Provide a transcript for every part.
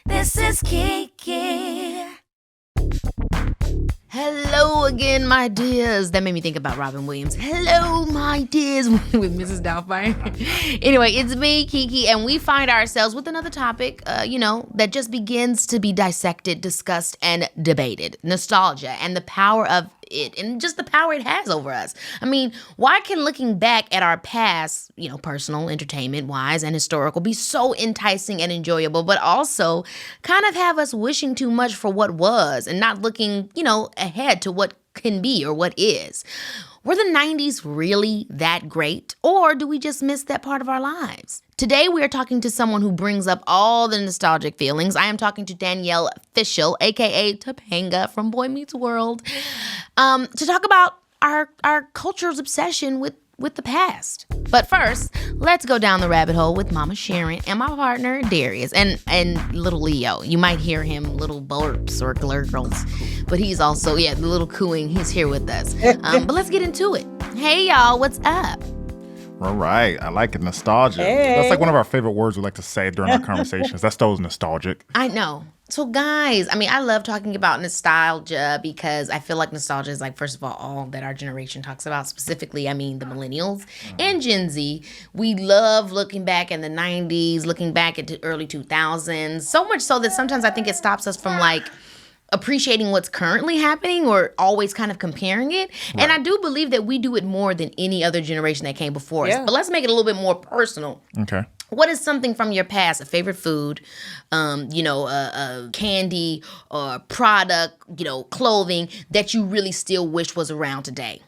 This is Keke. Hello again, my dears. That made me think about Robin Williams. Hello, my dears, with Mrs. Doubtfire. Anyway, it's me, Keke, and we find ourselves with another topic, that just begins to be dissected, discussed, and debated. Nostalgia and the power of it, and just the power it has over us. I mean, why can looking back at our past, personal, entertainment-wise, and historical, be so enticing and enjoyable, but also kind of have us wishing too much for what was and not looking, ahead to what can be or what is? Were the 90s really that great, or do we just miss that part of our lives? Today, we are talking to someone who brings up all the nostalgic feelings. I am talking to Danielle Fishel, a.k.a. Topanga from Boy Meets World, to talk about our culture's obsession with the past. But first, let's go down the rabbit hole with Mama Sharon and my partner, Darius, and little Leo. You might hear him little burps or gurgles, but he's also, the little cooing, he's here with us. But let's get into it. Hey, y'all, what's up? All right. I like it. Nostalgia. Hey. That's like one of our favorite words we like to say during our conversations. That's those nostalgic. I know. So guys, I love talking about nostalgia because I feel like nostalgia is like, first of all that our generation talks about, specifically, the millennials and Gen Z. We love looking back in the 90s, looking back at the early 2000s, so much so that sometimes I think it stops us from appreciating what's currently happening or always kind of comparing it. Right. And I do believe that we do it more than any other generation that came before us. But let's make it a little bit more personal. Okay. What is something from your past, a favorite food, a candy, or product, clothing that you really still wish was around today?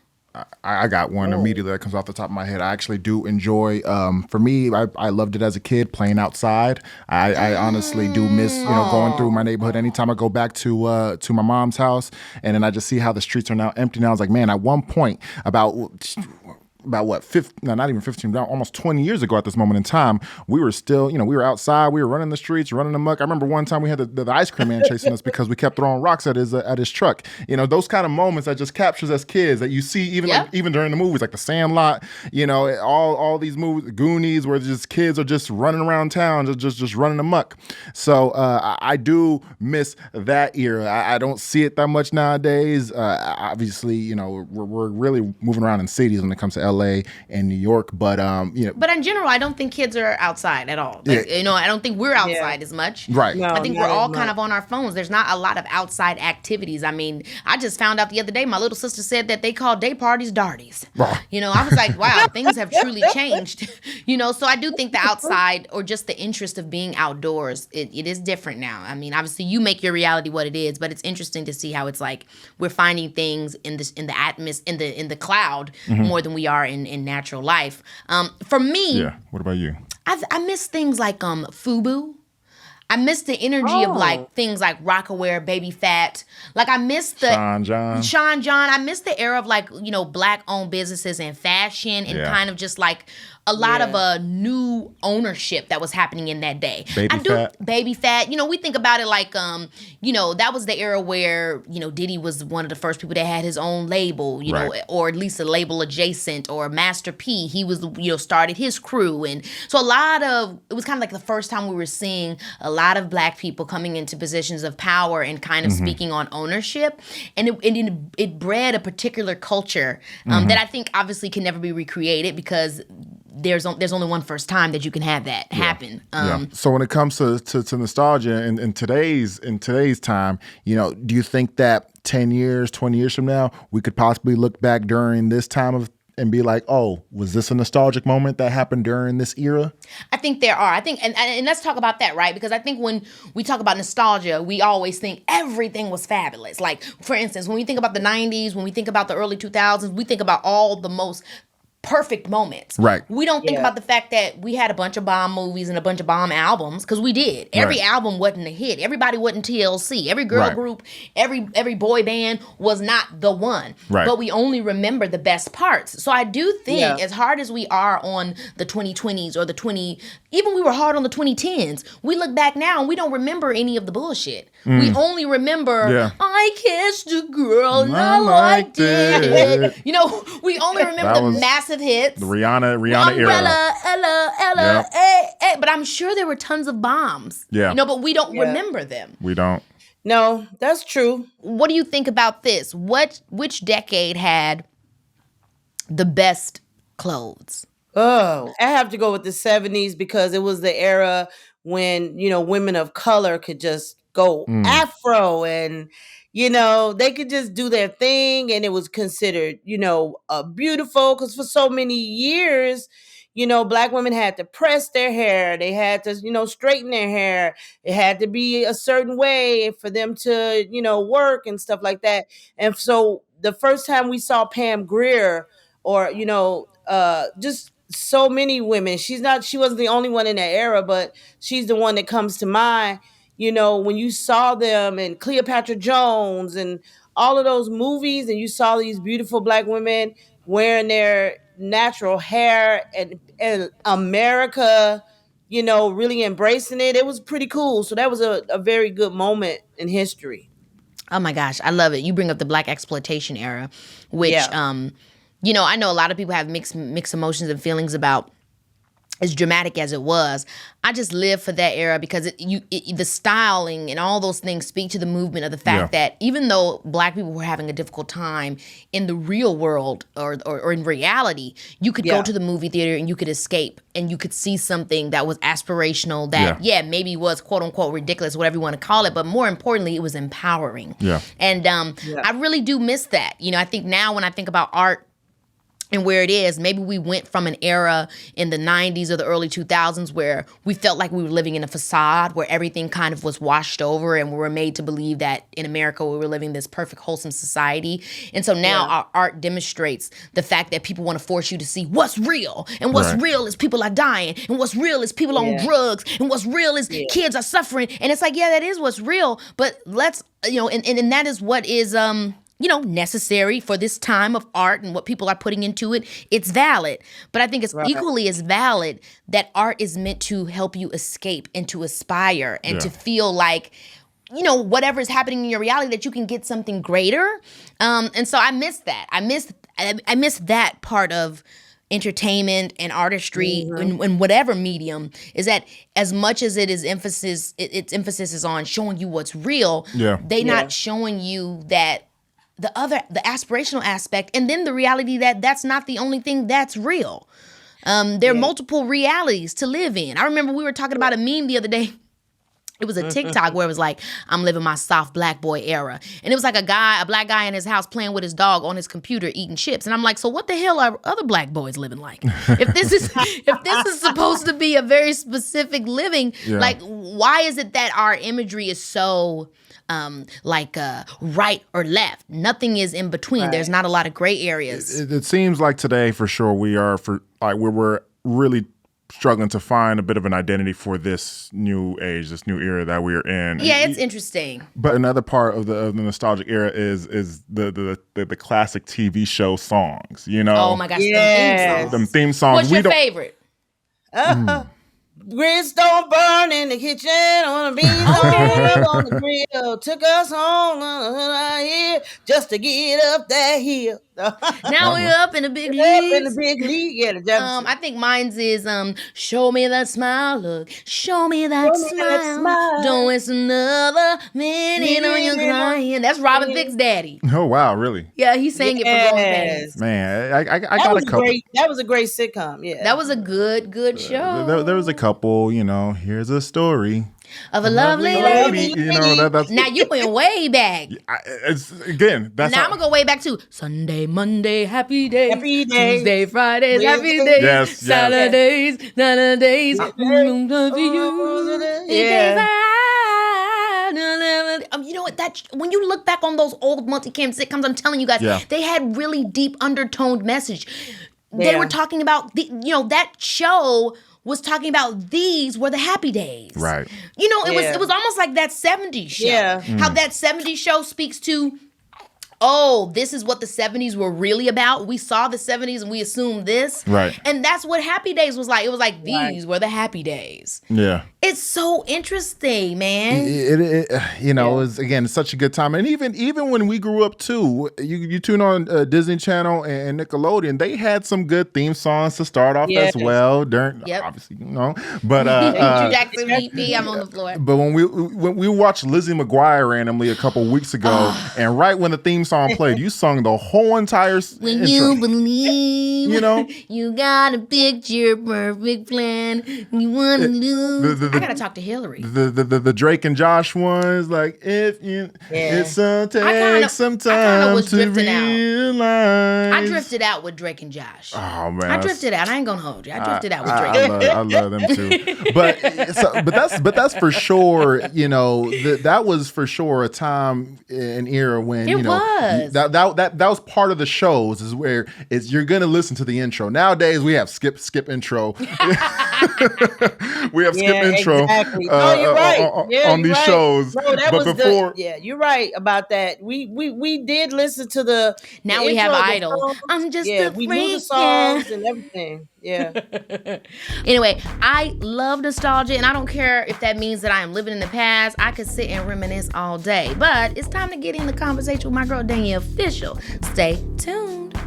I got one immediately that comes off the top of my head. I actually do enjoy, for me, I loved it as a kid, playing outside. I honestly do miss, going through my neighborhood. Anytime I go back to my mom's house, and then I just see how the streets are now empty now. I was like, man, at one point, about what, not even 15, almost 20 years ago at this moment in time, we were still, we were outside, we were running the streets, running amok. I remember one time we had the ice cream man chasing us because we kept throwing rocks at his truck. Those kind of moments that just captures us kids that you see even during the movies, like The Sandlot, all these movies, Goonies, where just kids are just running around town, just running amok. So I do miss that era. I don't see it that much nowadays. Obviously, we're really moving around in cities when it comes to LA and New York, but But in general, I don't think kids are outside at all. I don't think we're outside as much. Right. No, I think we're all kind of on our phones. There's not a lot of outside activities. I just found out the other day, my little sister said that they call day parties darties. I was like, wow, things have truly changed. So I do think the outside, or just the interest of being outdoors, it is different now. Obviously you make your reality what it is, but it's interesting to see how it's like we're finding things in the atmosphere, in the cloud, more than we are in natural life. For me, what about you? I miss things like FUBU. I miss the energy of things like Rockaware, Baby Fat. I miss the Sean John. I miss the era of black-owned businesses and fashion and kind of just a lot of new ownership that was happening in that day. Baby Fat. We think about it that was the era where, Diddy was one of the first people that had his own label, or at least a label adjacent, or Master P. He was, started his crew. And so it was kind of like the first time we were seeing a lot of black people coming into positions of power and kind of speaking on ownership. And it bred a particular culture that I think obviously can never be recreated because there's only one first time that you can have that happen. So when it comes to nostalgia in today's time, do you think that 10 years, 20 years from now, we could possibly look back during this time and be like, oh, was this a nostalgic moment that happened during this era? I think there are. And let's talk about that, right? Because I think when we talk about nostalgia, we always think everything was fabulous. Like, for instance, when we think about the 90s, when we think about the early 2000s, we think about all the most perfect moments. Right. We don't think about the fact that we had a bunch of bomb movies and a bunch of bomb albums, because we did. Every album wasn't a hit. Everybody wasn't TLC. Every girl group, every boy band was not the one. Right. But we only remember the best parts. So I do think as hard as we are on the 2020s or even we were hard on the 2010s, we look back now and we don't remember any of the bullshit. We only remember, I kissed a girl and I liked it. We only remember the massive massive hits. The Rihanna Umbrella, era. Ella, hey. But I'm sure there were tons of bombs. Yeah. But we don't remember them. We don't. No, that's true. What do you think about this? Which decade had the best clothes? Oh, I have to go with the 70s because it was the era when, women of color could just go afro and, they could just do their thing and it was considered, beautiful because for so many years, Black women had to press their hair. They had to, straighten their hair. It had to be a certain way for them to, work and stuff like that. And so the first time we saw Pam Grier or, just so many women. She wasn't the only one in that era, but she's the one that comes to mind. When you saw them and Cleopatra Jones and all of those movies, and you saw these beautiful Black women wearing their natural hair and America, really embracing it. It was pretty cool. So that was a very good moment in history. Oh my gosh, I love it. You bring up the Black exploitation era, which I know a lot of people have mixed emotions and feelings about, as dramatic as it was. I just live for that era because the styling and all those things speak to the movement of the fact that even though Black people were having a difficult time in the real world or in reality, you could go to the movie theater and you could escape and you could see something that was aspirational that, maybe was quote unquote ridiculous, whatever you want to call it. But more importantly, it was empowering. Yeah. And I really do miss that. I think now when I think about art, and where it is, maybe we went from an era in the 90s or the early 2000s where we felt like we were living in a facade, where everything kind of was washed over and we were made to believe that in America we were living this perfect, wholesome society. And so now our art demonstrates the fact that people want to force you to see what's real. And what's real is people are dying. And what's real is people on drugs. And what's real is kids are suffering. And it's like, that is what's real. But let's, and that is what is... necessary for this time of art and what people are putting into it. It's valid. But I think it's equally as valid that art is meant to help you escape and to aspire and to feel like, whatever is happening in your reality, that you can get something greater. And so I miss that. I miss that part of entertainment and artistry in whatever medium, is that as much as its emphasis is on showing you what's real, they not showing you that the aspirational aspect, and then the reality that that's not the only thing that's real. There are multiple realities to live in. I remember we were talking about a meme the other day. It was a TikTok where it was like, I'm living my soft Black boy era. And it was like a Black guy in his house playing with his dog on his computer eating chips. And I'm like, so what the hell are other Black boys living like? If this is supposed to be a very specific living, like, why is it that our imagery is so right or left? Nothing is in between. There's not a lot of gray areas. It seems like today, for sure, we're really struggling to find a bit of an identity for this new age, this new era that we're in. Yeah, it's interesting. But another part of the nostalgic era is the classic TV show songs. Oh my gosh, them theme songs. What's your favorite? Grits don't burn in the kitchen on the beans on the grill. Took us home here just to get up that hill. Now we're up in the big league. Yeah, I think mine's is show me that smile, look, show me that smile. Don't waste another minute on your crying. That's Robin Thicke's daddy. Oh wow, really? Yeah, he sang it for Growing Pains. Man, I got a couple. That was a great sitcom. Yeah, that was a good show. There was a couple. Here's a story of a lovely lady. That's, now you went way back. Now I'm gonna go way back to Sunday, Monday, happy days. Tuesday, Fridays, happy days. Yes. Saturdays. You know what? When you look back on those old multicam sitcoms, I'm telling you guys, they had really deep undertoned message. They were talking about that show was talking about these were the happy days. Right. It was almost like that 70s show. Yeah. How that 70s show speaks to, this is what the 70s were really about. We saw the 70s and we assumed this. Right. And that's what Happy Days was like. It was like, these were the happy days. Yeah. It's so interesting, man. It was, again, such a good time. And even when we grew up too, you tune on Disney Channel and Nickelodeon, they had some good theme songs to start off as well. Obviously, but Jackson VP, I'm on the floor. But when we watched Lizzie McGuire randomly a couple weeks ago, and right when the theme song played, you sung the whole entire when intro. You believe, you got a picture, perfect plan. You want to lose. I gotta talk to Hillary. The Drake and Josh ones, like if you, it's take some time to realize. I drifted out with Drake and Josh. Oh man, I drifted out. I ain't gonna hold you. I drifted out with Drake. I love them too. But that's for sure. That was for sure a time and era when that was part of the shows is where you're gonna listen to the intro. Nowadays we have skip intro. We have skip intro. Exactly. You're right. On these shows. No, but before, you're right about that. We did listen to the. Now the we intro, have Idol. I'm just a freak. We knew the songs and everything. Yeah. Anyway, I love nostalgia, and I don't care if that means that I am living in the past. I could sit and reminisce all day. But it's time to get in the conversation with my girl Danielle Fishel. Stay tuned.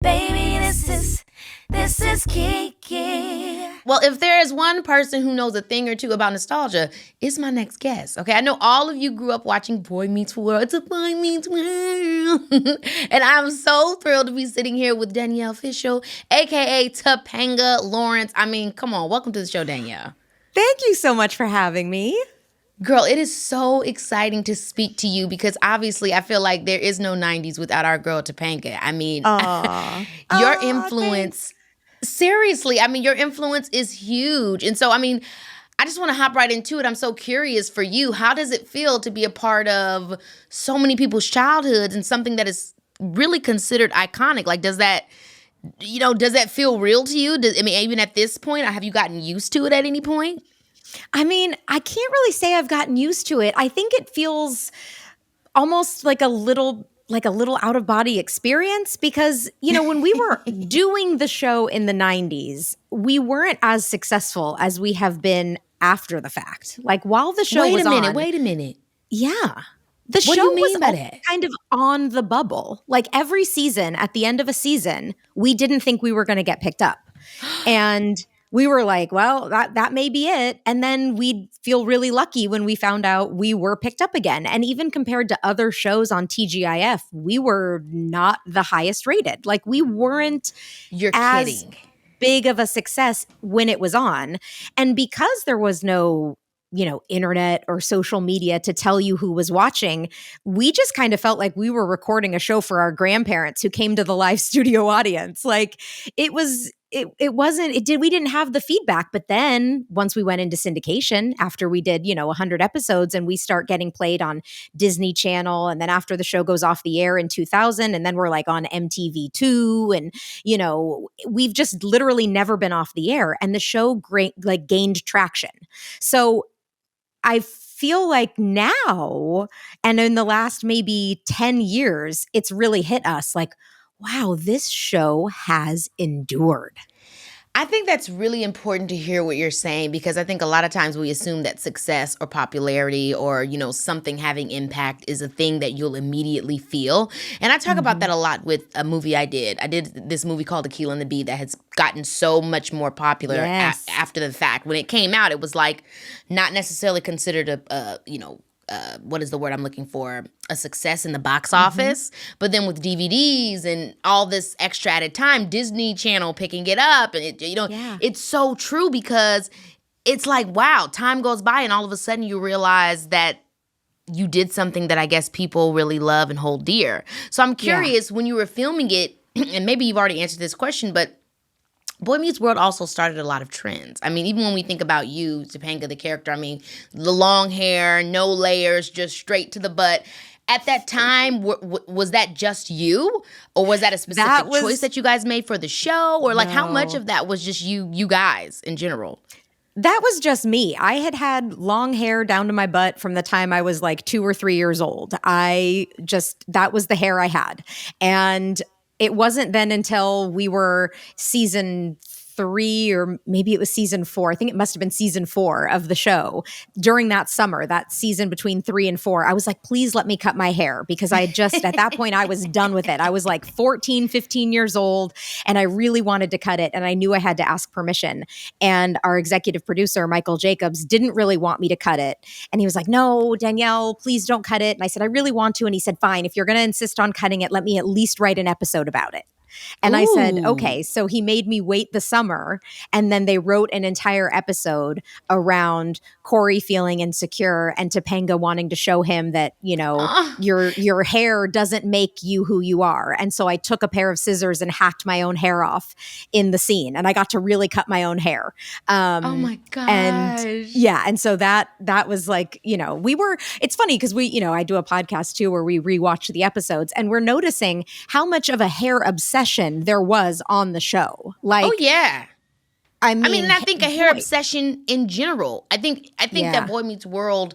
Baby, this is Keke. Well, if there is one person who knows a thing or two about nostalgia, it's my next guest. Okay, I know all of you grew up watching Boy Meets World. It's a Boy Meets World. And I'm so thrilled to be sitting here with Danielle Fishel, aka Topanga Lawrence. I mean, come on, welcome to the show, Danielle. Thank you so much for having me. Girl, it is so exciting to speak to you because obviously I feel like there is no 90s without our girl Topanga. I mean, your influence, seriously, I mean, your influence is huge. And so, I mean, I just want to hop right into it. I'm so curious for you. How does it feel to be a part of so many people's childhoods and something that is really considered iconic? Like, does that feel real to you? Even at this point, have you gotten used to it at any point? I mean, I can't really say I've gotten used to it. I think it feels almost like a little out of body experience because, when we were doing the show in the 90s, we weren't as successful as we have been after the fact. Like while the show was on. Wait a minute. Yeah. The what show do you mean was by that? Kind of on the bubble. Like every season, at the end of a season, we didn't think we were going to get picked up. And we were like, well, that may be it. And then we'd feel really lucky when we found out we were picked up again. And even compared to other shows on TGIF, we were not the highest rated. Like we weren't big of a success when it was on. And because there was no internet or social media to tell you who was watching, we just kind of felt like we were recording a show for our grandparents who came to the live studio audience. Like we didn't have the feedback. But then once we went into syndication, after we did, 100 episodes and we start getting played on Disney Channel. And then after the show goes off the air in 2000, and then we're like on MTV2 and, we've just literally never been off the air and the show gained traction. So I feel like now, and in the last maybe 10 years, it's really hit us like, wow, this show has endured. I think that's really important to hear what you're saying because I think a lot of times we assume that success or popularity or, something having impact is a thing that you'll immediately feel. And I talk about that a lot with a movie I did. I did this movie called Akeelah and the Bee that has gotten so much more popular after the fact. When it came out, it was like not necessarily considered what is the word I'm looking for? A success in the box office. But then with DVDs and all this extra added time, Disney Channel picking it up. And, it's so true because it's like, wow, time goes by and all of a sudden you realize that you did something that I guess people really love and hold dear. So I'm curious when you were filming it, and maybe you've already answered this question, but Boy Meets World also started a lot of trends. I mean, even when we think about you, Topanga, the character, I mean, the long hair, no layers, just straight to the butt. At that time, was that just you? Or was that a specific choice that you guys made for the show? Or how much of that was just you guys in general? That was just me. I had long hair down to my butt from the time I was like 2 or 3 years old. That was the hair I had. And it wasn't then until we were season 3 or maybe it was season 4. I think it must have been season 4 of the show. During that summer, that season between 3 and 4, I was like, please let me cut my hair, because I just, at that point, I was done with it. I was like 14, 15 years old, and I really wanted to cut it. And I knew I had to ask permission. And our executive producer, Michael Jacobs, didn't really want me to cut it. And he was like, no, Danielle, please don't cut it. And I said, I really want to. And he said, fine, if you're going to insist on cutting it, let me at least write an episode about it. And I said, okay. So he made me wait the summer, and then they wrote an entire episode around Corey feeling insecure and Topanga wanting to show him that, your hair doesn't make you who you are. And so I took a pair of scissors and hacked my own hair off in the scene, and I got to really cut my own hair. Oh my gosh. And so that was like, it's funny because I do a podcast too where we rewatch the episodes, and we're noticing how much of a hair obsession there was on the show. Like, oh yeah. I think a hair boy. obsession in general. I think Yeah. that Boy Meets World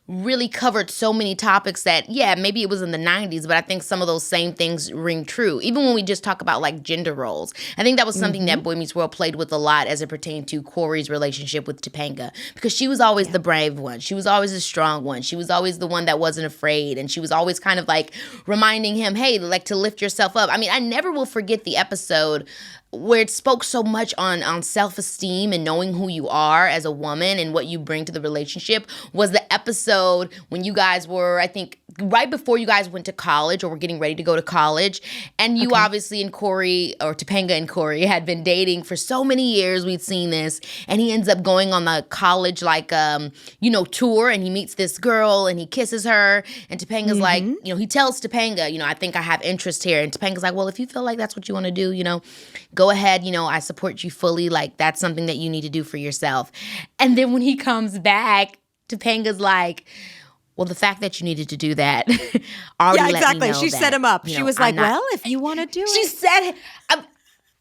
really covered so many topics that, maybe it was in the 90s, but I think some of those same things ring true. Even when we just talk about like gender roles, I think that was something that Boy Meets World played with a lot as it pertained to Corey's relationship with Topanga, because she was always the brave one. She was always the strong one. She was always the one that wasn't afraid. And she was always kind of like reminding him, hey, like to lift yourself up. I mean, I never will forget the episode where it spoke so much on self-esteem and knowing who you are as a woman and what you bring to the relationship, was the episode when you guys were, I think, right before you guys went to college or were getting ready to go to college. And you obviously and Corey, or Topanga and Corey, had been dating for so many years. We'd seen this. And he ends up going on the college, tour, and he meets this girl and he kisses her. And Topanga's like, he tells Topanga, I think I have interest here. And Topanga's like, well, if you feel like that's what you want to do, go ahead, I support you fully. Like, that's something that you need to do for yourself. And then when he comes back, Topanga's like, well, the fact that you needed to do that already let me know She that, set him up. She was like, well, if you want to do she it. said,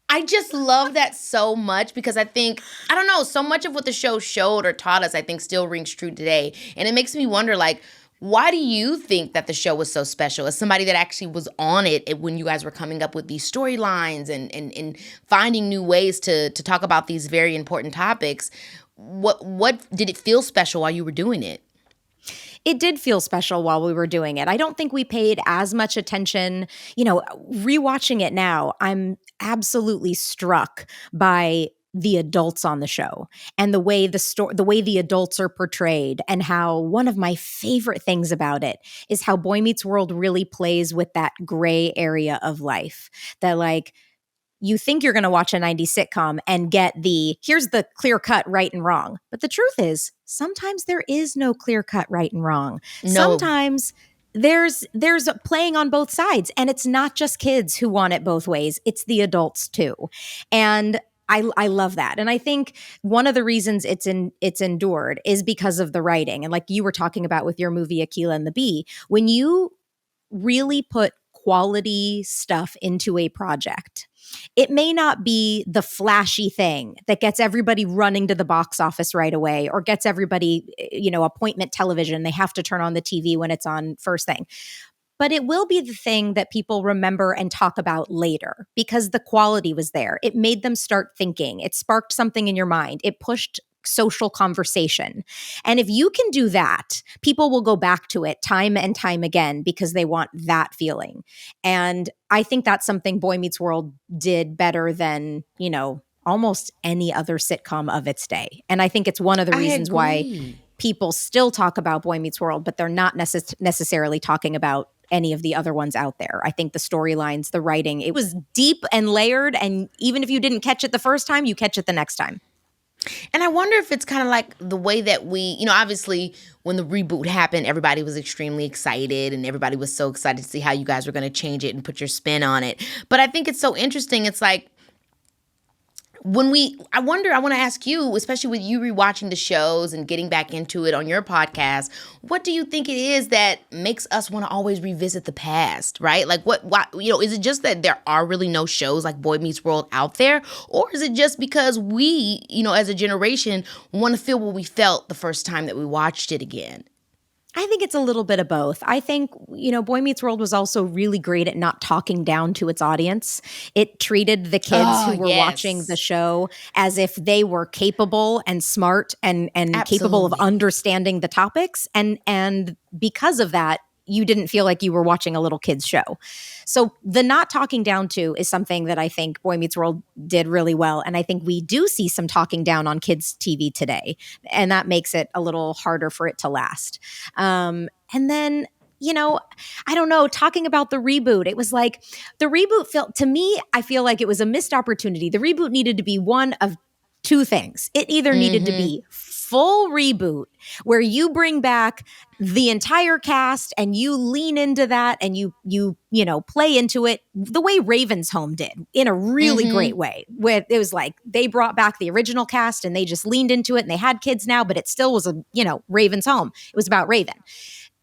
I just love that so much, because I think, I don't know, so much of what the show showed or taught us, I think still rings true today. And it makes me wonder, like, why do you think that the show was so special? As somebody that actually was on it when you guys were coming up with these storylines and finding new ways to talk about these very important topics, what did it feel special while you were doing it? It did feel special while we were doing it. I don't think we paid as much attention. Rewatching it now, I'm absolutely struck by the adults on the show and the way the adults are portrayed, and how one of my favorite things about it is how Boy Meets World really plays with that gray area of life. That, like, you think you're going to watch a 90s sitcom and get here's the clear cut right and wrong. But the truth is, sometimes there is no clear cut right and wrong. No. Sometimes there's a playing on both sides, and it's not just kids who want it both ways. It's the adults too. And I love that. And I think one of the reasons it's endured is because of the writing. And like you were talking about with your movie, Akeelah and the Bee, when you really put quality stuff into a project, it may not be the flashy thing that gets everybody running to the box office right away, or gets everybody, appointment television. They have to turn on the TV when it's on first thing. But it will be the thing that people remember and talk about later, because the quality was there. It made them start thinking. It sparked something in your mind. It pushed social conversation. And if you can do that, people will go back to it time and time again because they want that feeling. And I think that's something Boy Meets World did better than, almost any other sitcom of its day. And I think it's one of the reasons why people still talk about Boy Meets World, but they're not necessarily talking about any of the other ones out there. I think the storylines, the writing, it was deep and layered. And even if you didn't catch it the first time, you catch it the next time. And I wonder if it's kind of like the way that we, obviously when the reboot happened, everybody was extremely excited and everybody was so excited to see how you guys were going to change it and put your spin on it. But I think it's so interesting. It's like, I want to ask you, especially with you rewatching the shows and getting back into it on your podcast, what do you think it is that makes us want to always revisit the past, right? Like is it just that there are really no shows like Boy Meets World out there? Or is it just because we, as a generation want to feel what we felt the first time that we watched it again? I think it's a little bit of both. I think, Boy Meets World was also really great at not talking down to its audience. It treated the kids who were watching the show as if they were capable and smart and capable of understanding the topics. And because of that, you didn't feel like you were watching a little kid's show. So the not talking down to is something that I think Boy Meets World did really well. And I think we do see some talking down on kids' TV today. And that makes it a little harder for it to last. And then, I don't know, talking about the reboot, it was like the reboot felt to me, I feel like it was a missed opportunity. The reboot needed to be one of two things. It either needed to be full reboot where you bring back the entire cast and you lean into that and you play into it the way Raven's Home did in a really great way. With it was like they brought back the original cast and they just leaned into it and they had kids now, but it still was Raven's Home. It was about Raven.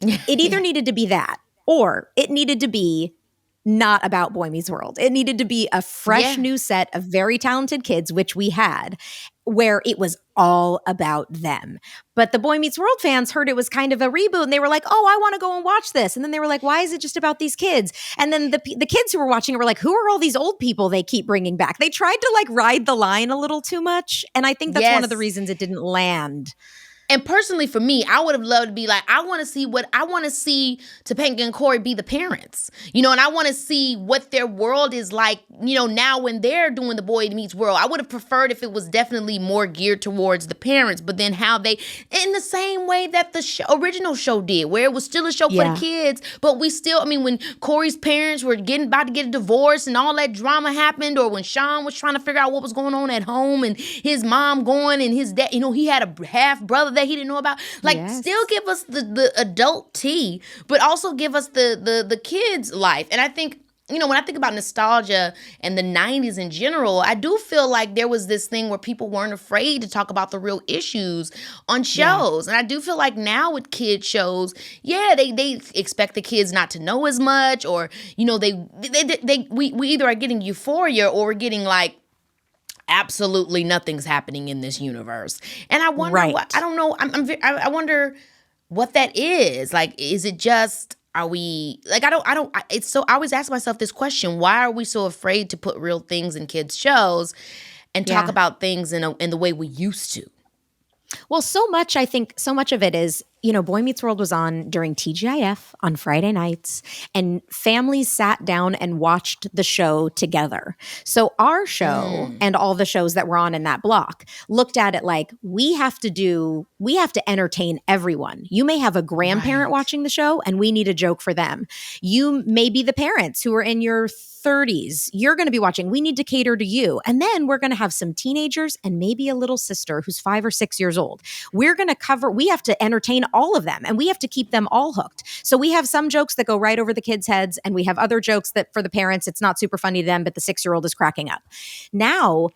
It either needed to be that or it needed to be not about Boy Meets World. It needed to be a fresh new set of very talented kids, which we had, where it was all about them. But the Boy Meets World fans heard it was kind of a reboot and they were like, oh, I want to go and watch this. And then they were like, why is it just about these kids? And then the kids who were watching it were like, who are all these old people they keep bringing back? They tried to ride the line a little too much. And I think that's one of the reasons it didn't land. And personally, for me, I would have loved to be like, I want to see Topanga and Corey be the parents, and I want to see what their world is like, now when they're doing the Boy Meets World. I would have preferred if it was definitely more geared towards the parents, but then how they, in the same way that the original show did, where it was still a show for the kids, but we still, when Corey's parents were about to get a divorce and all that drama happened, or when Sean was trying to figure out what was going on at home and his mom going and his dad, he had a half brother that he didn't know about. Still give us the adult tea, but also give us the kids' life. And I think, when I think about nostalgia and the 90s in general, I do feel like there was this thing where people weren't afraid to talk about the real issues on shows. And I do feel like now with kid shows, they expect the kids not to know as much, or, we either are getting euphoria or we're getting absolutely nothing's happening in this universe. And I wonder I don't know. I wonder what that is. Is it just, are we it's so, I always ask myself this question. Why are we so afraid to put real things in kids' shows and talk about things in the way we used to? Well, I think so much of it is, Boy Meets World was on during TGIF on Friday nights, and families sat down and watched the show together. So our show and all the shows that were on in that block looked at it like, we have to entertain everyone. You may have a grandparent watching the show and we need a joke for them. You may be the parents who are in your 30s. You're going to be watching. We need to cater to you. And then we're going to have some teenagers and maybe a little sister who's 5 or 6 years old. We have to entertain all of them and we have to keep them all hooked. So we have some jokes that go right over the kids' heads and we have other jokes that for the parents, it's not super funny to them, but the 6-year-old is cracking up. Now,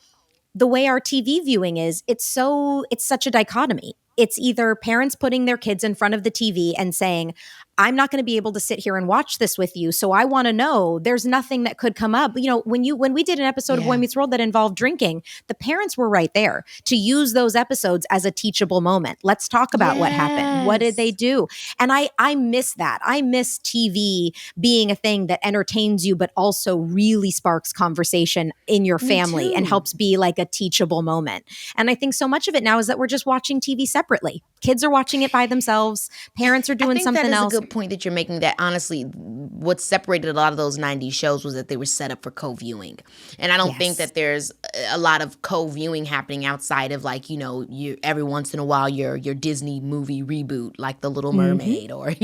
the way our TV viewing is, it's such a dichotomy. It's either parents putting their kids in front of the TV and saying, I'm not going to be able to sit here and watch this with you. So I want to know, there's nothing that could come up. When we did an episode of Boy Meets World that involved drinking, the parents were right there to use those episodes as a teachable moment. Let's talk about what happened. What did they do? And I miss that. I miss TV being a thing that entertains you, but also really sparks conversation in your family and helps be like a teachable moment. And I think so much of it now is that we're just watching TV separately. Kids are watching it by themselves. Parents are doing something else. A good point that you're making, that honestly what separated a lot of those 90s shows was that they were set up for co-viewing. And I don't think that there's a lot of co-viewing happening outside of you every once in a while your Disney movie reboot, like The Little Mermaid or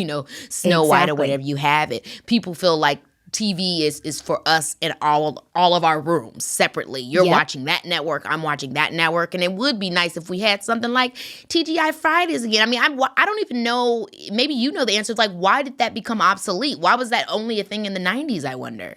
Snow White or whatever you have it. People feel like TV is for us in all of our rooms separately. You're watching that network, I'm watching that network, and it would be nice if we had something like TGI Fridays again. I don't even know, maybe you know the answer. It's like, why did that become obsolete? Why was that only a thing in the 90s, I wonder?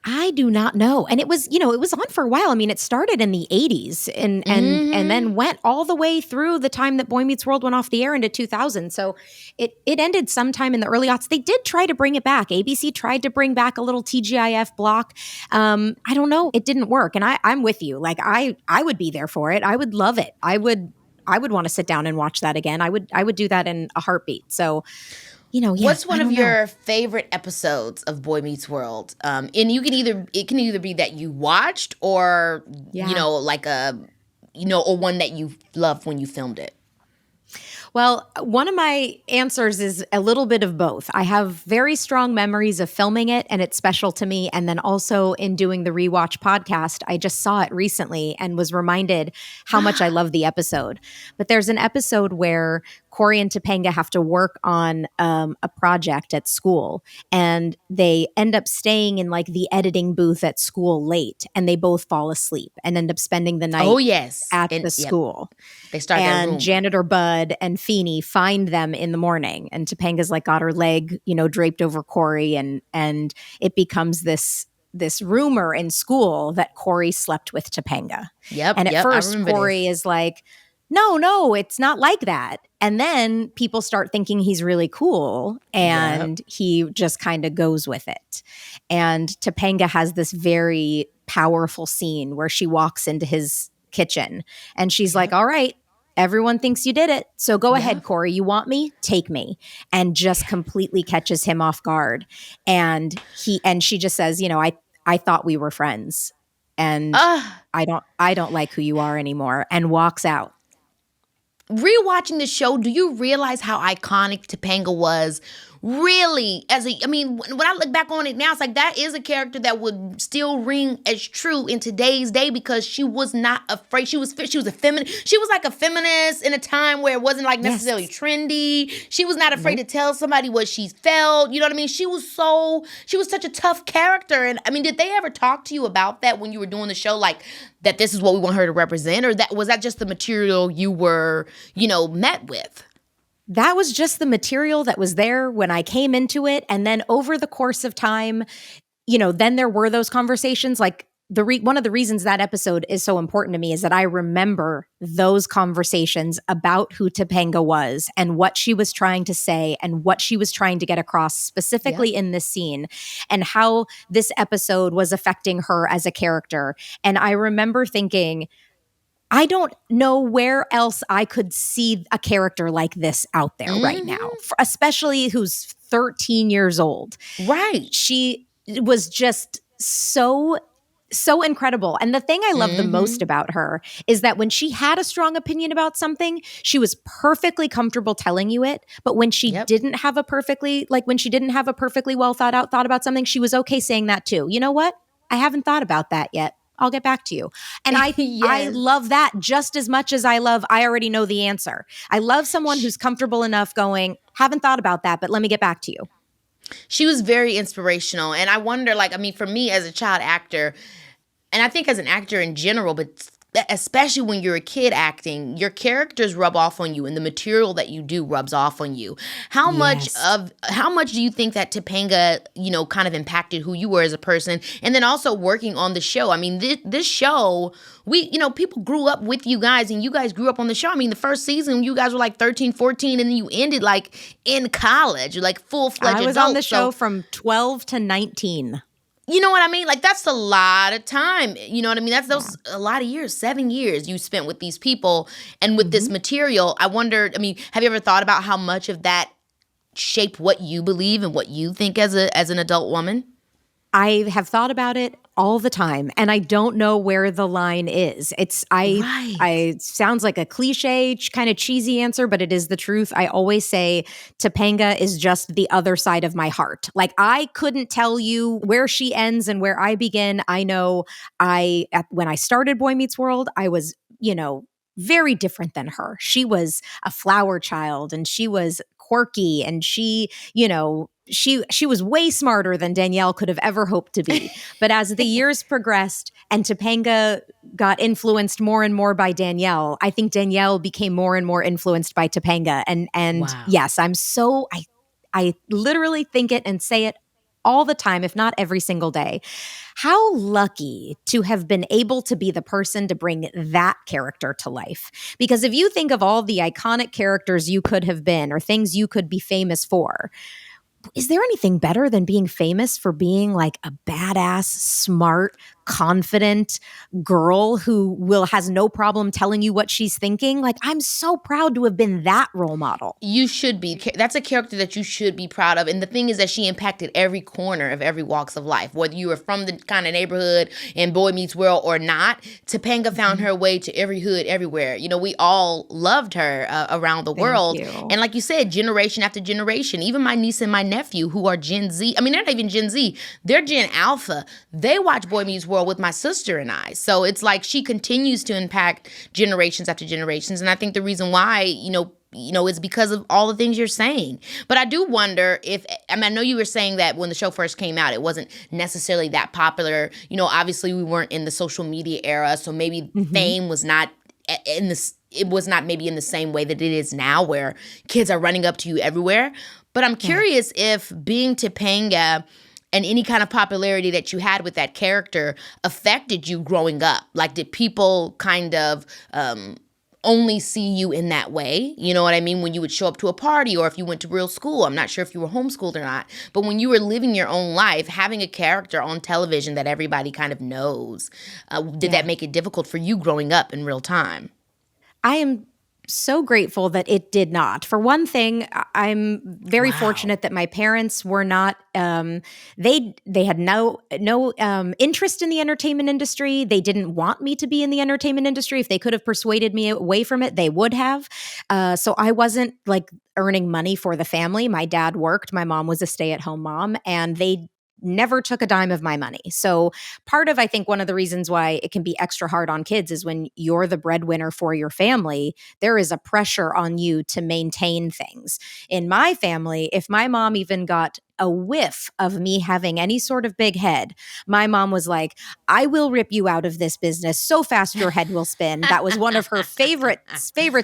I do not know. And it was, it was on for a while. It started in the 80s and then went all the way through the time that Boy Meets World went off the air into 2000. So it ended sometime in the early aughts. They did try to bring it back. ABC tried to bring back a little TGIF block. I don't know. It didn't work. And I'm with you. I would be there for it. I would love it. I would I would want to sit down and watch that again. I would do that in a heartbeat. So, yeah, What's one I of don't know. your favorite episodes of Boy Meets World? And it can either be that you watched or Yeah. like or one that you loved when you filmed it. Well, one of my answers is a little bit of both. I have very strong memories of filming it, and it's special to me. And then also in doing the rewatch podcast, I just saw it recently and was reminded how much I love the episode. But there's an episode where Corey and Topanga have to work on a project at school, and they end up staying in like the editing booth at school late, and they both fall asleep and end up spending the night Oh yes, at and, the school. They start their And room. janitor Bud and Feeney find them in the morning, and Topanga's like got her leg, draped over Corey, and it becomes this rumor in school that Corey slept with Topanga. Yep. And at I first, remember Corey this. is like, no, it's not like that. And then people start thinking he's really cool, and he just kind of goes with it. And Topanga has this very powerful scene where she walks into his kitchen and she's like, all right, everyone thinks you did it. So go ahead, Corey. You want me? Take me. And just completely catches him off guard. And she just says, I thought we were friends. And I don't like who you are anymore, and walks out. Rewatching the show, do you realize how iconic Topanga was? Really, when I look back on it now, it's like that is a character that would still ring as true in today's day because she was not afraid. She was a feminist. She was like a feminist in a time where it wasn't like necessarily trendy. She was not afraid to tell somebody what she felt. You know what I mean? She was such a tough character. And I mean, did they ever talk to you about that when you were doing the show? Like that this is what we want her to represent, or was that just the material you were, met with? That was just the material that was there when I came into it. And then over the course of time, then there were those conversations. Like one of the reasons that episode is so important to me is that I remember those conversations about who Topanga was and what she was trying to say and what she was trying to get across specifically in this scene, and how this episode was affecting her as a character. And I remember thinking, I don't know where else I could see a character like this out there right now, especially who's 13 years old. Right. She was just so incredible. And the thing I love the most about her is that when she had a strong opinion about something, she was perfectly comfortable telling you it. But when she didn't have a perfectly well thought about something, she was okay saying that too. You know what? I haven't thought about that yet. I'll get back to you. And I love that just as much as I already know the answer. I love someone who's comfortable enough going, haven't thought about that, but let me get back to you. She was very inspirational. And I wonder, for me as a child actor, and I think as an actor in general, but especially when you're a kid acting, your characters rub off on you and the material that you do rubs off on you. How much do you think that Topanga, kind of impacted who you were as a person? And then also working on the show. I mean, this show, people grew up with you guys and you guys grew up on the show. I mean, the first season, you guys were like 13, 14, and then you ended like in college, like full-fledged adults. I was on the show from 12 to 19. You know what I mean? Like, that's a lot of time. You know what I mean? That's a lot of years, 7 years you spent with these people and with this material. I wonder, have you ever thought about how much of that shaped what you believe and what you think as an adult woman? I have thought about it all the time, and I don't know where the line is. It sounds like a cliche, kind of cheesy answer, but it is the truth. I always say Topanga is just the other side of my heart. Like, I couldn't tell you where she ends and where I begin. I know when I started Boy Meets World, I was, very different than her. She was a flower child, and she was quirky, and she was way smarter than Danielle could have ever hoped to be. But as the years progressed and Topanga got influenced more and more by Danielle, I think Danielle became more and more influenced by Topanga. And wow. Yes, I literally think it and say it all the time, if not every single day. How lucky to have been able to be the person to bring that character to life. Because if you think of all the iconic characters you could have been or things you could be famous for, is there anything better than being famous for being like a badass, smart, confident girl who has no problem telling you what she's thinking. Like, I'm so proud to have been that role model. You should be. That's a character that you should be proud of. And the thing is that she impacted every corner of every walks of life. Whether you were from the kind of neighborhood in Boy Meets World or not, Topanga found her way to every hood everywhere. You know, we all loved her around the world. And like you said, generation after generation, even my niece and my nephew who are Gen Z, I mean, they're not even Gen Z, they're Gen Alpha. They watch Boy Meets World with my sister and I. So it's like she continues to impact generations after generations. And I think the reason why, it's because of all the things you're saying. But I do wonder if, I know you were saying that when the show first came out, it wasn't necessarily that popular. Obviously we weren't in the social media era, so maybe fame was not it was not maybe in the same way that it is now where kids are running up to you everywhere. But I'm curious if being Topanga and any kind of popularity that you had with that character affected you growing up. Like, did people kind of only see you in that way? You know what I mean? When you would show up to a party or if you went to real school. I'm not sure if you were homeschooled or not. But when you were living your own life, having a character on television that everybody kind of knows, did that make it difficult for you growing up in real time? I am so grateful that it did not. For one thing, I'm very fortunate that my parents were not. They had no interest in the entertainment industry. They didn't want me to be in the entertainment industry. If they could have persuaded me away from it, they would have. So I wasn't like earning money for the family. My dad worked. My mom was a stay-at-home mom, and they never took a dime of my money. So part of, I think, one of the reasons why it can be extra hard on kids is when you're the breadwinner for your family, there is a pressure on you to maintain things. In my family, if my mom even got a whiff of me having any sort of big head, my mom was like, I will rip you out of this business so fast your head will spin. That was one of her favorite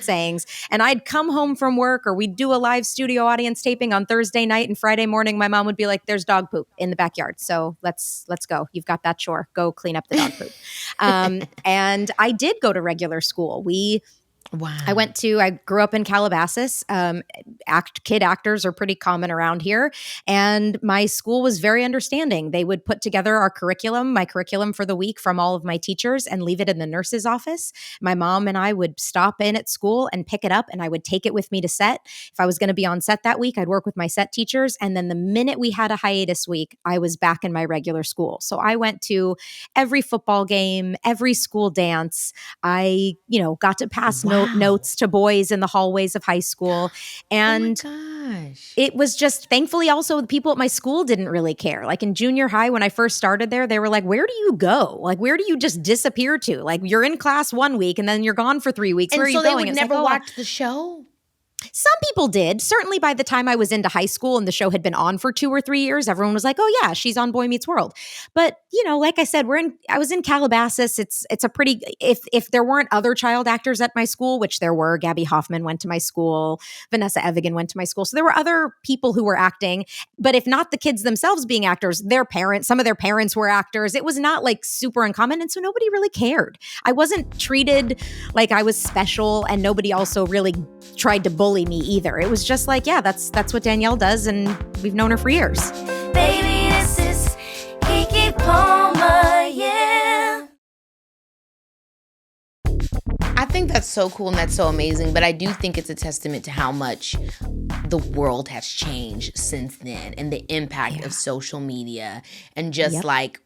sayings. And I'd come home from work, or we'd do a live studio audience taping on Thursday night, and Friday morning my mom would be like, there's dog poop in the backyard. So let's go. You've got that chore. Go clean up the dog poop. And I did go to regular school. Wow. I grew up in Calabasas. Kid actors are pretty common around here. And my school was very understanding. They would put together my curriculum for the week from all of my teachers, and leave it in the nurse's office. My mom and I would stop in at school and pick it up, and I would take it with me to set. If I was going to be on set that week, I'd work with my set teachers. And then the minute we had a hiatus week, I was back in my regular school. So I went to every football game, every school dance. I, got to pass notes to boys in the hallways of high school. And it was just, thankfully, also the people at my school didn't really care. Like in junior high, when I first started there, they were like, where do you go? Like, where do you just disappear to? Like, you're in class 1 week and then you're gone for 3 weeks. Where are you going? And so they would never watch the show? Some people did. Certainly by the time I was into high school and the show had been on for 2 or 3 years, everyone was like, oh yeah, she's on Boy Meets World. But, like I said, I was in Calabasas. It's a pretty, if there weren't other child actors at my school, which there were, Gabby Hoffman went to my school, Vanessa Evigan went to my school. So there were other people who were acting, but if not the kids themselves being actors, some of their parents were actors. It was not like super uncommon. And so nobody really cared. I wasn't treated like I was special, and nobody also really tried to bully me either. It was just like, yeah, that's what Danielle does, and we've known her for years. Baby, this is Keke Palmer, yeah. I think that's so cool and that's so amazing, but I do think it's a testament to how much the world has changed since then, and the impact of social media and just like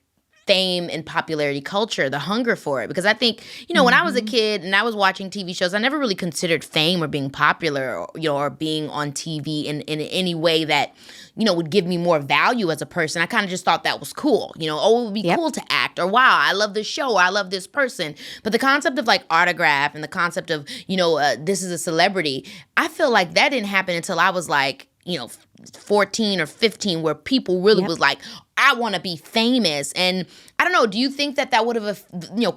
fame and popularity culture, the hunger for it. Because I think, when I was a kid and I was watching TV shows, I never really considered fame or being popular or being on TV in any way that, would give me more value as a person. I kind of just thought that was cool. It would be cool to act, or wow, I love this show, or I love this person. But the concept of like autograph and the concept of, this is a celebrity, I feel like that didn't happen until I was like, 14 or 15, where people really was like, I want to be famous. And I don't know, do you think that would have,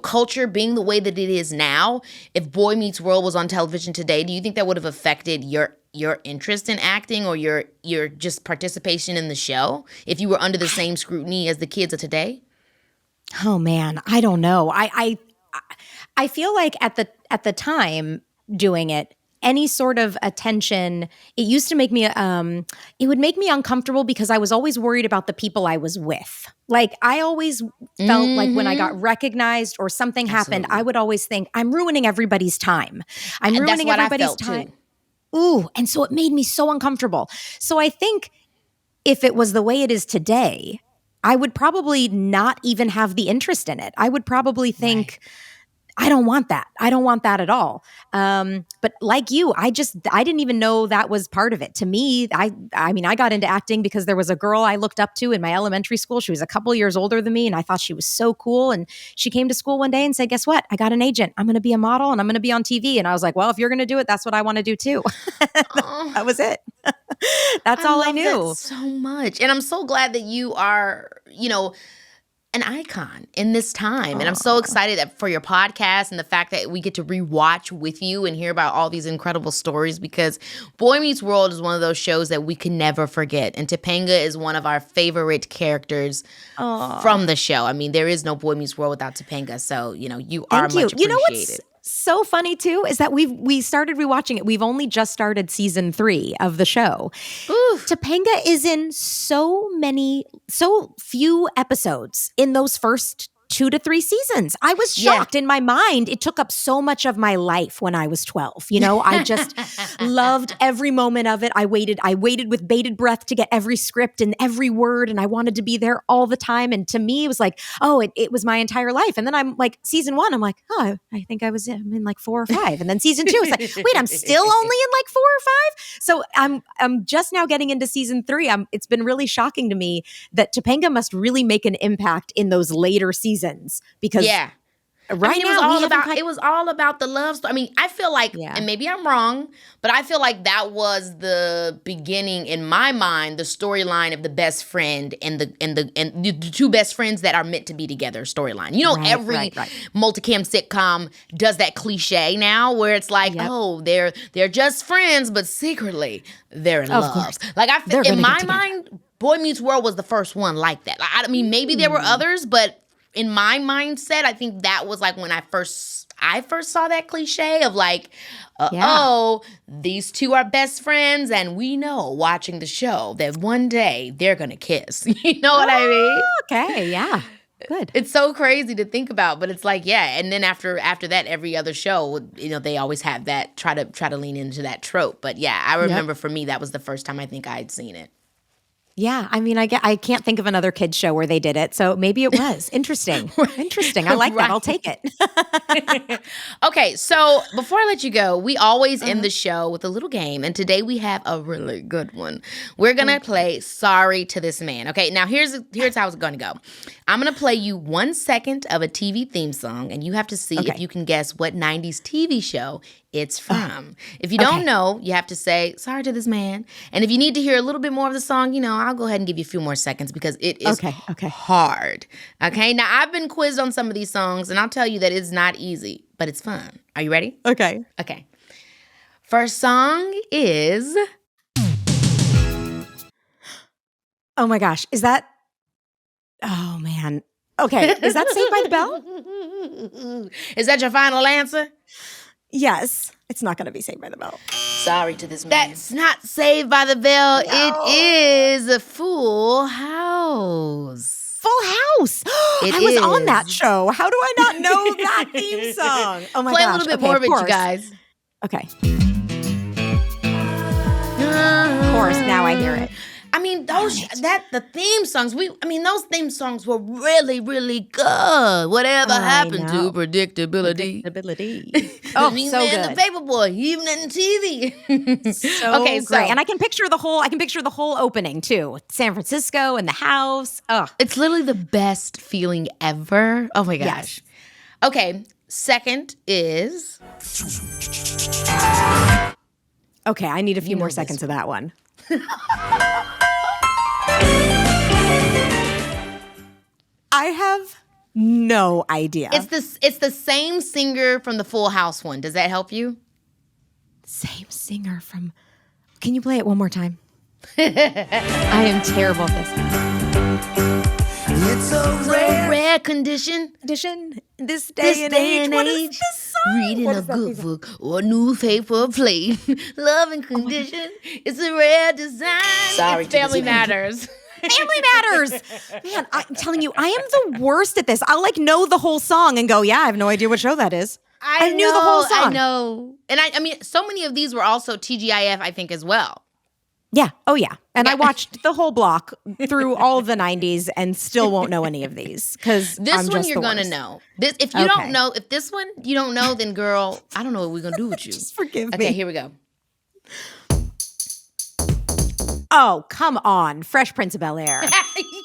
culture being the way that it is now, if Boy Meets World was on television today, do you think that would have affected your interest in acting, or your just participation in the show, if you were under the same scrutiny as the kids of today? Oh man, I don't know. I feel like at the time doing it, any sort of attention, it used to make me, it would make me uncomfortable because I was always worried about the people I was with. Like, I always felt like when I got recognized or something happened, I would always think, I'm ruining everybody's time. I'm ruining everybody's time. Too. Ooh, and so it made me so uncomfortable. So I think if it was the way it is today, I would probably not even have the interest in it. I would probably think, I don't want that. I don't want that at all. But like you, I didn't even know that was part of it. To me, I mean, I got into acting because there was a girl I looked up to in my elementary school. She was a couple years older than me, and I thought she was so cool. And she came to school one day and said, guess what? I got an agent. I'm going to be a model and I'm going to be on TV. And I was like, well, if you're going to do it, that's what I want to do too. That was it. That's all I knew. That so much. And I'm so glad that you are, an icon in this time. And I'm so excited for your podcast and the fact that we get to rewatch with you and hear about all these incredible stories, because Boy Meets World is one of those shows that we can never forget. And Topanga is one of our favorite characters from the show. I mean, there is no Boy Meets World without Topanga. So, you are much appreciated. You know what's so funny too is that we started rewatching it. We've only just started season 3 of the show. Ooh. Topanga is in so few episodes in those first 2 to 3 seasons. I was shocked. In my mind, it took up so much of my life when I was 12. I just loved every moment of it. I waited with bated breath to get every script and every word, and I wanted to be there all the time. And to me, it was like, it was my entire life. And then I'm like, season 1, I'm like, I think I'm in like 4 or 5. And then season 2, it's like, wait, I'm still only in like 4 or 5. So I'm just now getting into season 3. It's been really shocking to me that Topanga must really make an impact in those later seasons. Because it was all about the love story. I mean, I feel like, and maybe I'm wrong, but I feel like that was the beginning in my mind, the storyline of the best friend and the two best friends that are meant to be together storyline. Every multicam sitcom does that cliche now, where it's like, they're just friends, but secretly they're in love. Course. Like in my mind, Boy Meets World was the first one like that. I mean, maybe there were others, but in my mindset, I think that was like when I first saw that cliche of like, these two are best friends, and we know watching the show that one day they're gonna kiss. You know what I mean? Okay, yeah. Good. It's so crazy to think about, but it's like, and then after that, every other show, they always have that, try to lean into that trope. But I remember for me, that was the first time I think I had seen it. Yeah, I mean, I can't think of another kids show where they did it, so maybe it was interesting. Interesting. I like that. I'll take it. Okay, so before I let you go, we always end the show with a little game, and today we have a really good one. We're gonna play "Sorry to This Man." Okay, now here's how it's gonna go. I'm gonna play you 1 second of a TV theme song, and you have to see if you can guess what '90s TV show it's from. If you don't know, you have to say, "Sorry to this man." And if you need to hear a little bit more of the song, I'll go ahead and give you a few more seconds because it is hard. Okay? Now, I've been quizzed on some of these songs, and I'll tell you that it's not easy, but it's fun. Are you ready? Okay. Okay. First song is... Oh my gosh. Is that... Oh man. Okay. Is that Saved by the Bell? Is that your final answer? Yes. It's not going to be Saved by the Bell. Sorry to this man. That's not Saved by the Bell. No. It is a Full House. Full House. I was on that show. How do I not know that theme song? Oh my gosh. Play a little bit more of it, you guys. Okay. Of course, now I hear it. I mean, the theme songs, those theme songs were really, really good. Whatever happened to predictability? Oh, so good. The Paperboy, even in TV. So great. And I can picture the whole opening too. San Francisco and the house. Oh, it's literally the best feeling ever. Oh my gosh. Yes. Okay, second is... Okay, I need a few more seconds of that one. I have no idea. It's the same singer from the Full House one. Does that help you? Same singer from... Can you play it one more time? I am terrible at this. It's a rare condition. This day and age. What is this Reading a good book or newspaper plate. Love and condition. It's a rare design. Sorry, It's Family Matters. Family Matters. Man, I'm telling you, I am the worst at this. I'll like know the whole song and go, yeah, I have no idea what show that is. I knew the whole song. I know. And I mean, so many of these were also TGIF, I think, as well. Yeah. Oh, yeah. And I watched the whole block through all of the 90s and still won't know any of these because This one you're going to know. If you don't know, if this one you don't know, then girl, I don't know what we're going to do with you. Just forgive me. Okay, here we go. Oh, come on. Fresh Prince of Bel-Air.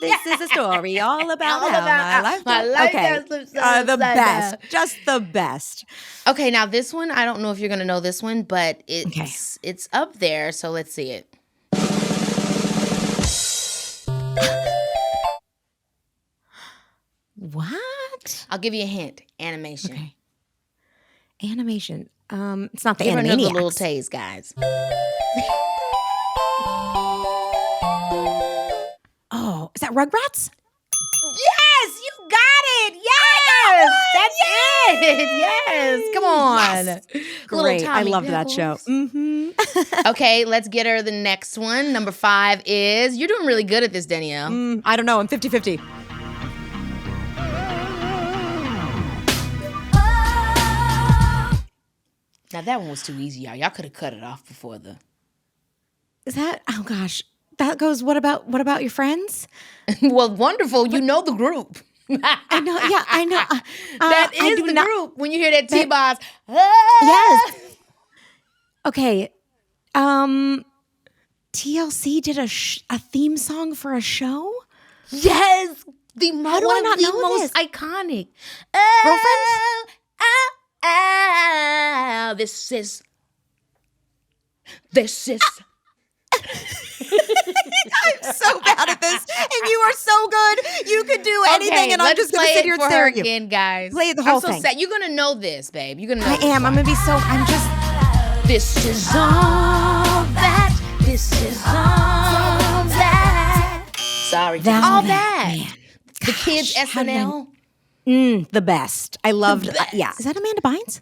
This is a story all about how my life got the upside best. down. Just the best. Okay, now this one, I don't know if you're going to know this one, but it's up there, so let's see it. What? I'll give you a hint. Animation. Okay. Animation. It's not the Give her another little Animaniacs. taste, guys. Oh, is that Rugrats? Yes, you got it. Yes, that's it. Yes, come on. Little Great. I Tommy loved that show. Pickles. Mm-hmm. Okay, let's get her the next one. Number 5 is, you're doing really good at this, Danielle. I don't know. I'm 50-50. Now that one was too easy, y'all. Y'all could have cut it off before the. Is that? Oh gosh, that goes. What about your friends? Well, wonderful. You know the group. I know. Yeah, I know. That I is do the not- group. When you hear that T-Boz. Yes. Okay. TLC did a theme song for a show. Yes. How do I not know most this? iconic. Girlfriends? This is. I'm so bad at this, and you are so good. You could do anything, and I'm let's just going to play sit it here and for stare her at you. again, guys. Play the whole I'm so thing. sad. You're gonna know this, babe. You're gonna know. I am. I'm going to be so. I'm just. This is all that. This is all that. Sorry. That- all that. man. The kids how did I- SNL. The best. I loved. best. Yeah. Is that Amanda Bynes?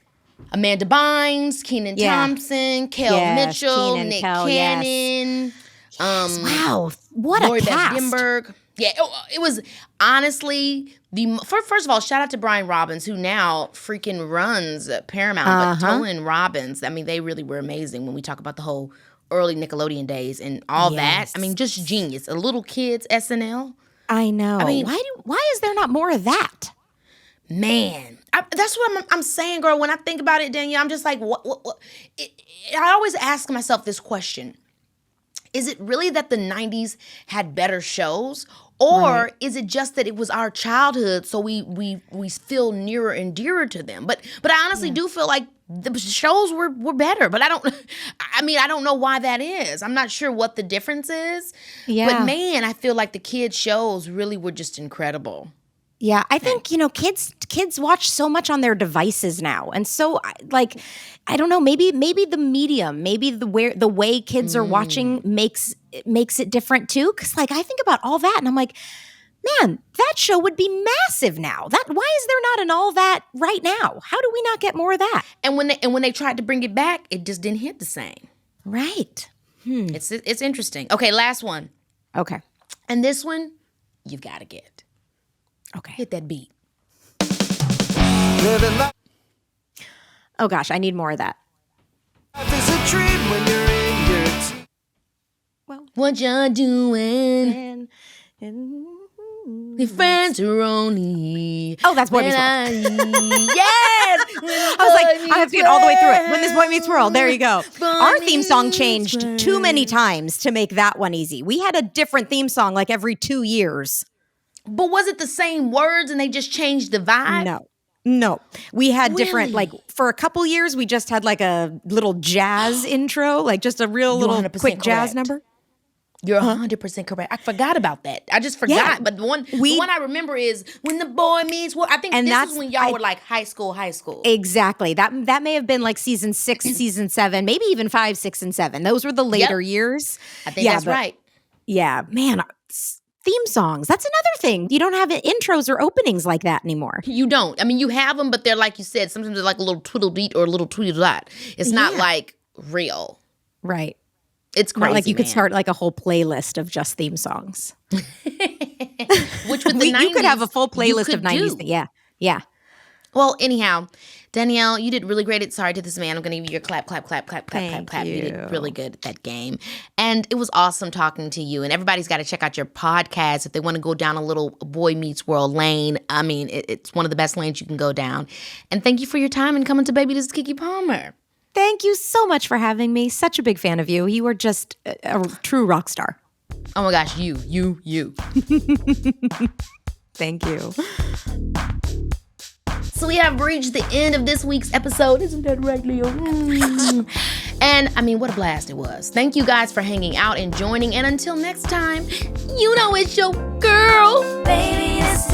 Amanda Bynes, Kenan Yeah. Thompson, Kel Yes, Mitchell, Kenan, Nick Kel, yes. Cannon. Wow. What Lori a Beth cast. Dimberg. Yeah, it was honestly first of all, shout out to Brian Robbins, who now freaking runs Paramount. But Tolan Robbins, I mean, they really were amazing when we talk about the whole early Nickelodeon days and all that. I mean, just genius. A little kids SNL. I know. I mean- why is there not more of that? Man, that's what I'm saying, girl. When I think about it, Danielle, I'm just like, what? I always ask myself this question. Is it really that the 90s had better shows? Or is it just that it was our childhood, so we feel nearer and dearer to them? But I honestly do feel like the shows were better. But I don't know why that is. I'm not sure what the difference is. Yeah. But man, I feel like the kids' shows really were just incredible. Yeah, I think, kids watch so much on their devices now. And so like, I don't know, maybe the medium, maybe the way kids are watching makes it different too. Cause like I think about all that and I'm like, man, that show would be massive now. Why is there not an all that right now? How do we not get more of that? And when they tried to bring it back, it just didn't hit the same. Right. It's interesting. Okay, last one. Okay. And this one, you've got to get. Okay. Hit that beat. Oh gosh, I need more of that. Well, What you're doing, your friends are only. Oh, that's Boy Meets Yes! I was like, I have to get all the way through it. When this Boy Meets World, there you go. Our theme song changed too many times to make that one easy. We had a different theme song like every 2 years. But was it the same words and they just changed the vibe? No. We had different, Really? like for a couple years, we just had like a little jazz intro, like just a real little 100% quick jazz correct. number. You're 100% correct. I forgot about that. I just forgot. Yeah. But the one I remember is When the Boy Meets World. I think And this that's- is when y'all were like high school. Exactly. That may have been like season 6, season 7, maybe even 5, 6, and 7. Those were the later years. I think that's but- right. Yeah, man. theme songs. That's another thing. You don't have intros or openings like that anymore. You don't. I mean, you have them, but they're like you said, sometimes they're like a little twiddle-deet or a little tweedle-dot. It's not like real. Right. It's crazy, Not like you could man. start like a whole playlist of just theme songs. Which with the 90s, you could have a full you playlist could of 90s. do. Yeah. Well, anyhow, Danielle, you did really great at Sorry to This Man. I'm going to give you your clap, clap, clap, clap, clap, clap, Thank clap. You did you. really good at that game. And it was awesome talking to you. And everybody's got to check out your podcast if they want to go down a little Boy Meets World lane. I mean, it's one of the best lanes you can go down. And thank you for your time and coming to Baby This is Keke Palmer. Thank you so much for having me. Such a big fan of you. You are just a true rock star. Oh my gosh, you. Thank you. So we have reached the end of this week's episode. Isn't that right, Leo? And I mean, what a blast it was. Thank you guys for hanging out and joining. And until next time, you know it's your girl. Baby, this